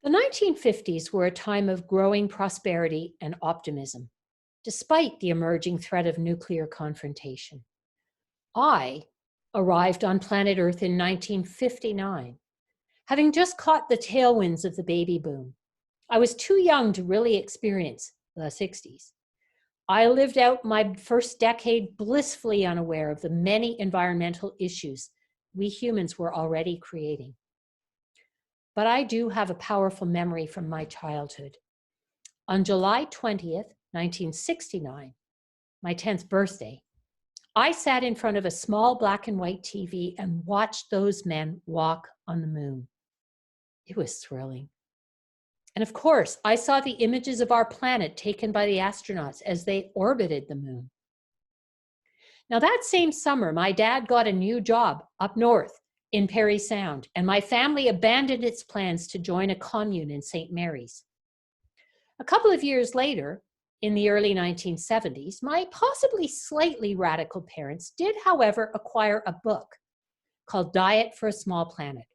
The 1950s were a time of growing prosperity and optimism, despite the emerging threat of nuclear confrontation. I arrived on planet Earth in 1959, having just caught the tailwinds of the baby boom. I was too young to really experience the 60s. I lived out my first decade blissfully unaware of the many environmental issues we humans were already creating. But I do have a powerful memory from my childhood. On July 20th, 1969, my 10th birthday, I sat in front of a small black and white TV and watched those men walk on the moon. It was thrilling. And of course, I saw the images of our planet taken by the astronauts as they orbited the moon. Now, that same summer, my dad got a new job up north in Parry Sound, and my family abandoned its plans to join a commune in St. Mary's. A couple of years later, in the early 1970s, my possibly slightly radical parents did, however, acquire a book called Diet for a Small Planet.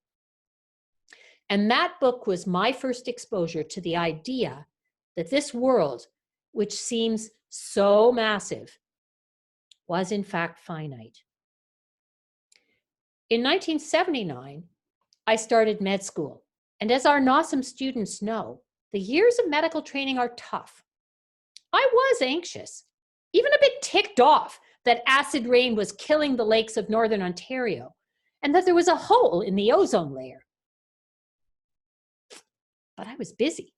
And that book was my first exposure to the idea that this world, which seems so massive, was in fact finite. In 1979, I started med school. And as our NOSM students know, the years of medical training are tough. I was anxious, even a bit ticked off that acid rain was killing the lakes of Northern Ontario and that there was a hole in the ozone layer. But I was busy.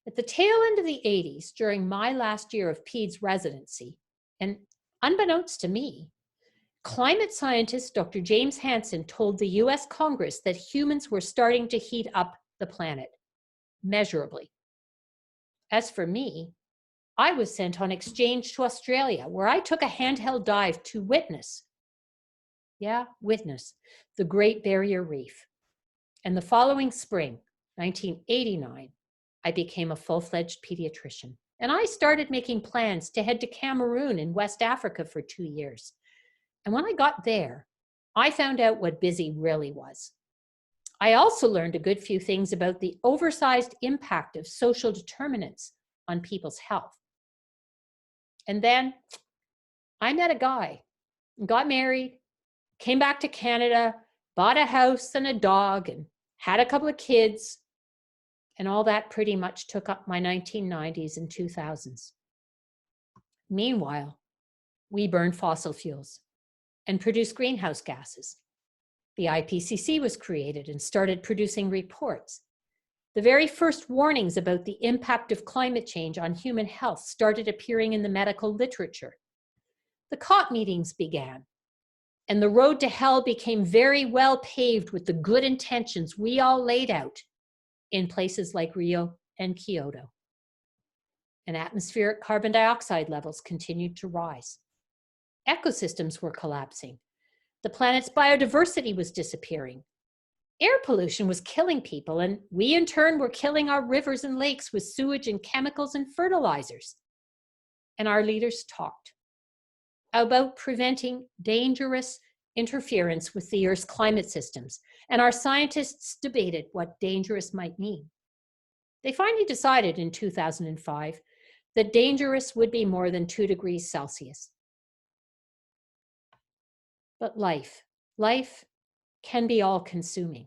At the tail end of the 80s, during my last year of PEDS residency, and unbeknownst to me, climate scientist Dr. James Hansen told the US Congress that humans were starting to heat up the planet measurably. As for me, I was sent on exchange to Australia, where I took a handheld dive to witness the Great Barrier Reef. And the following spring, 1989, I became a full-fledged pediatrician. And I started making plans to head to Cameroon in West Africa for 2 years. And when I got there, I found out what busy really was. I also learned a good few things about the oversized impact of social determinants on people's health. And then I met a guy, got married, came back to Canada, bought a house and a dog, and had a couple of kids. And all that pretty much took up my 1990s and 2000s. Meanwhile, we burned fossil fuels and produced greenhouse gases. The IPCC was created and started producing reports. The very first warnings about the impact of climate change on human health started appearing in the medical literature. The COP meetings began, and the road to hell became very well paved with the good intentions we all laid out in places like Rio and Kyoto. And atmospheric carbon dioxide levels continued to rise. Ecosystems were collapsing. The planet's biodiversity was disappearing. Air pollution was killing people, and we in turn were killing our rivers and lakes with sewage and chemicals and fertilizers. And our leaders talked about preventing dangerous interference with the Earth's climate systems, and our scientists debated what dangerous might mean. They finally decided in 2005 that dangerous would be more than 2 degrees Celsius. But life can be all-consuming.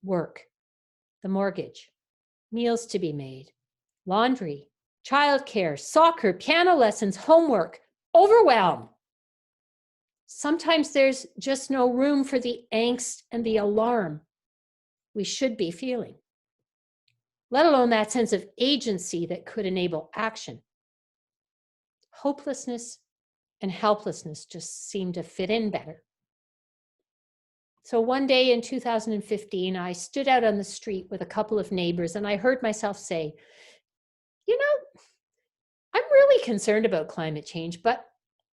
Work, the mortgage, meals to be made, laundry, childcare, soccer, piano lessons, homework, overwhelm. Sometimes there's just no room for the angst and the alarm we should be feeling, let alone that sense of agency that could enable action. Hopelessness and helplessness just seem to fit in better. So one day in 2015, I stood out on the street with a couple of neighbors and I heard myself say, you know, I'm really concerned about climate change, but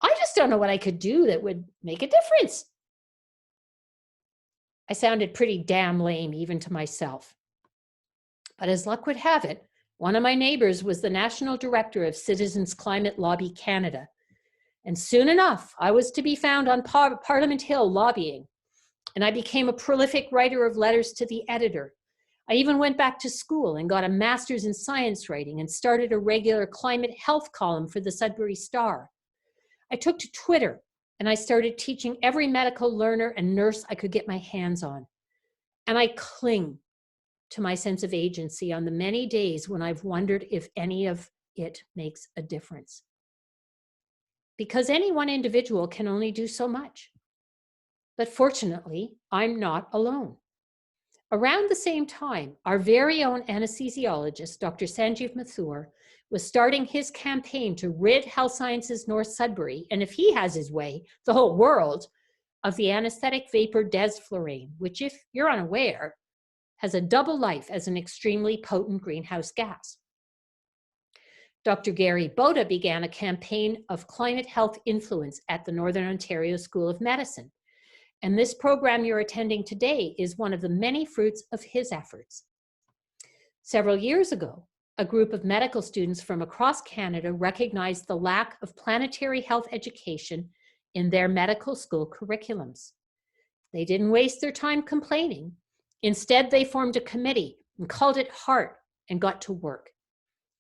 I just don't know what I could do that would make a difference. I sounded pretty damn lame even to myself. But as luck would have it, one of my neighbors was the National Director of Citizens Climate Lobby Canada. And soon enough, I was to be found on Parliament Hill lobbying. And I became a prolific writer of letters to the editor, I even went back to school and got a master's in science writing and started a regular climate health column for the Sudbury Star. I took to Twitter and I started teaching every medical learner and nurse I could get my hands on. And I cling to my sense of agency on the many days when I've wondered if any of it makes a difference. Because any one individual can only do so much. But fortunately, I'm not alone. Around the same time, our very own anesthesiologist, Dr. Sanjeev Mathur, was starting his campaign to rid Health Sciences North Sudbury, and if he has his way, the whole world, of the anesthetic vapor desflurane, which, if you're unaware, has a double life as an extremely potent greenhouse gas. Dr. Gary Boda began a campaign of climate health influence at the Northern Ontario School of Medicine. And this program you're attending today is one of the many fruits of his efforts. Several years ago, a group of medical students from across Canada recognized the lack of planetary health education in their medical school curriculums. They didn't waste their time complaining. Instead, they formed a committee and called it HEART and got to work.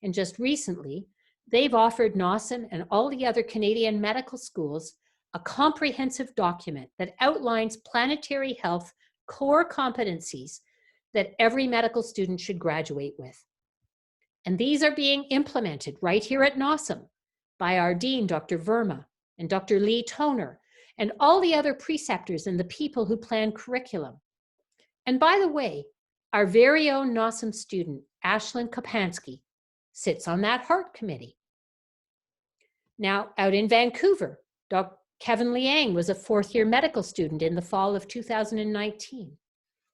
And just recently, they've offered NOSM and all the other Canadian medical schools a comprehensive document that outlines planetary health core competencies that every medical student should graduate with. And these are being implemented right here at NOSM by our Dean, Dr. Verma, and Dr. Lee Toner, and all the other preceptors and the people who plan curriculum. And by the way, our very own NOSM student, Ashlyn Kopansky, sits on that HEART committee. Now, out in Vancouver, Dr. Kevin Liang was a fourth-year medical student in the fall of 2019,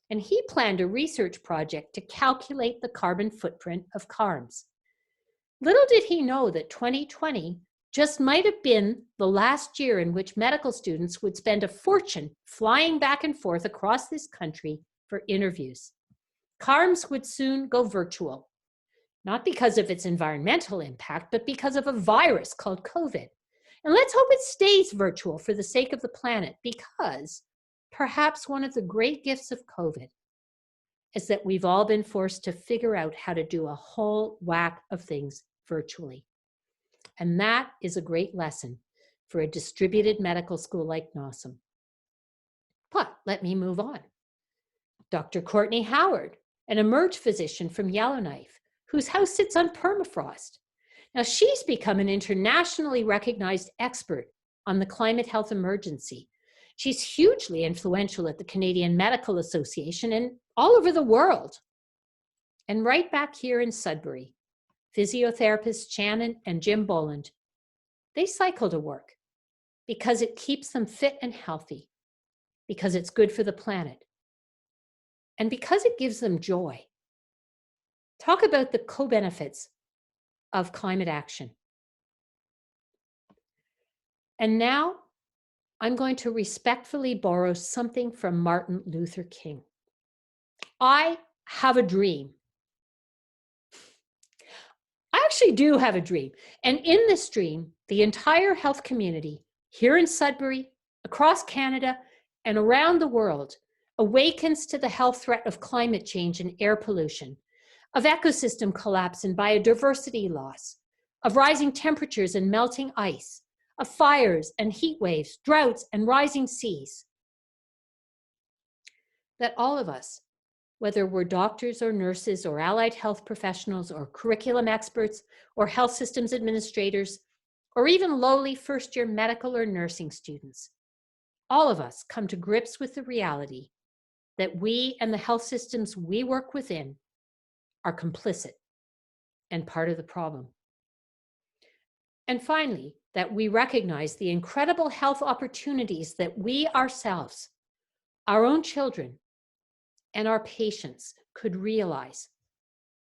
and he planned a research project to calculate the carbon footprint of CARMs. Little did he know that 2020 just might have been the last year in which medical students would spend a fortune flying back and forth across this country for interviews. CARMs would soon go virtual, not because of its environmental impact, but because of a virus called COVID. And let's hope it stays virtual for the sake of the planet, because perhaps one of the great gifts of COVID is that we've all been forced to figure out how to do a whole whack of things virtually. And that is a great lesson for a distributed medical school like NOSM. But let me move on. Dr. Courtney Howard, an emerge physician from Yellowknife, whose house sits on permafrost. Now, she's become an internationally recognized expert on the climate health emergency. She's hugely influential at the Canadian Medical Association and all over the world. And right back here in Sudbury, physiotherapists Shannon and Jim Boland, they cycle to work because it keeps them fit and healthy, because it's good for the planet, and because it gives them joy. Talk about the co-benefits of climate action. And now I'm going to respectfully borrow something from Martin Luther King. I have a dream. I actually do have a dream. And in this dream, the entire health community here in Sudbury, across Canada, and around the world awakens to the health threat of climate change and air pollution, of ecosystem collapse and biodiversity loss, of rising temperatures and melting ice, of fires and heat waves, droughts and rising seas. That all of us, whether we're doctors or nurses or allied health professionals or curriculum experts or health systems administrators, or even lowly first-year medical or nursing students, all of us come to grips with the reality that we and the health systems we work within are complicit and part of the problem. And finally, that we recognize the incredible health opportunities that we ourselves, our own children, and our patients could realize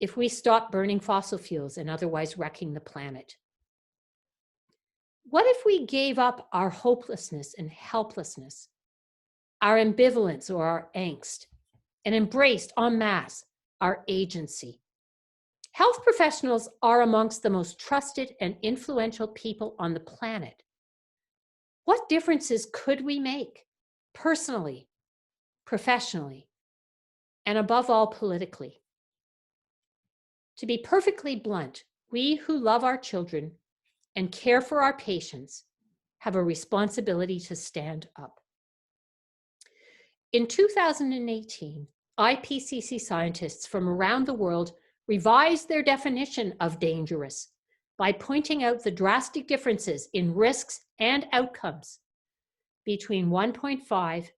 if we stop burning fossil fuels and otherwise wrecking the planet. What if we gave up our hopelessness and helplessness, our ambivalence or our angst, and embraced en masse our agency? Health professionals are amongst the most trusted and influential people on the planet. What differences could we make personally, professionally, and above all, politically. To be perfectly blunt, we who love our children and care for our patients have a responsibility to stand up. In 2018, IPCC scientists from around the world revised their definition of dangerous by pointing out the drastic differences in risks and outcomes between 1.5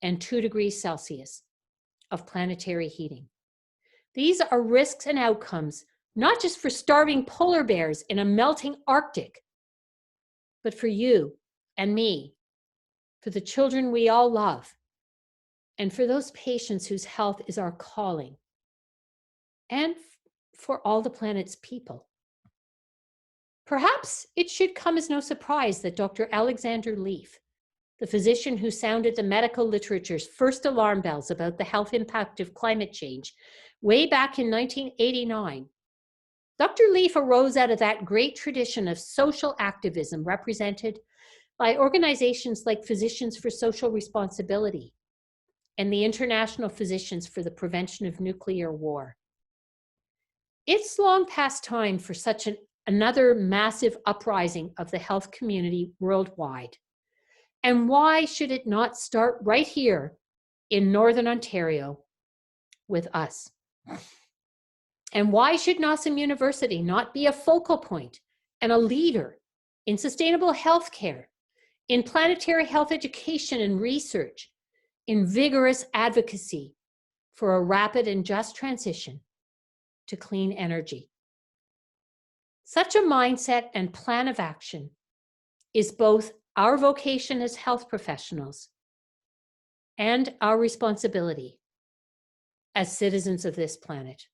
and 2 degrees Celsius of planetary heating. These are risks and outcomes not just for starving polar bears in a melting Arctic, but for you and me, for the children we all love, and for those patients whose health is our calling, and for all the planet's people. Perhaps it should come as no surprise that Dr. Alexander Leaf, the physician who sounded the medical literature's first alarm bells about the health impact of climate change way back in 1989, Dr. Leaf arose out of that great tradition of social activism represented by organizations like Physicians for Social Responsibility and the International Physicians for the Prevention of Nuclear War. It's long past time for such another massive uprising of the health community worldwide. And why should it not start right here in Northern Ontario with us? And why should NOSM University not be a focal point and a leader in sustainable healthcare, in planetary health education and research, in vigorous advocacy for a rapid and just transition to clean energy? Such a mindset and plan of action is both our vocation as health professionals and our responsibility as citizens of this planet.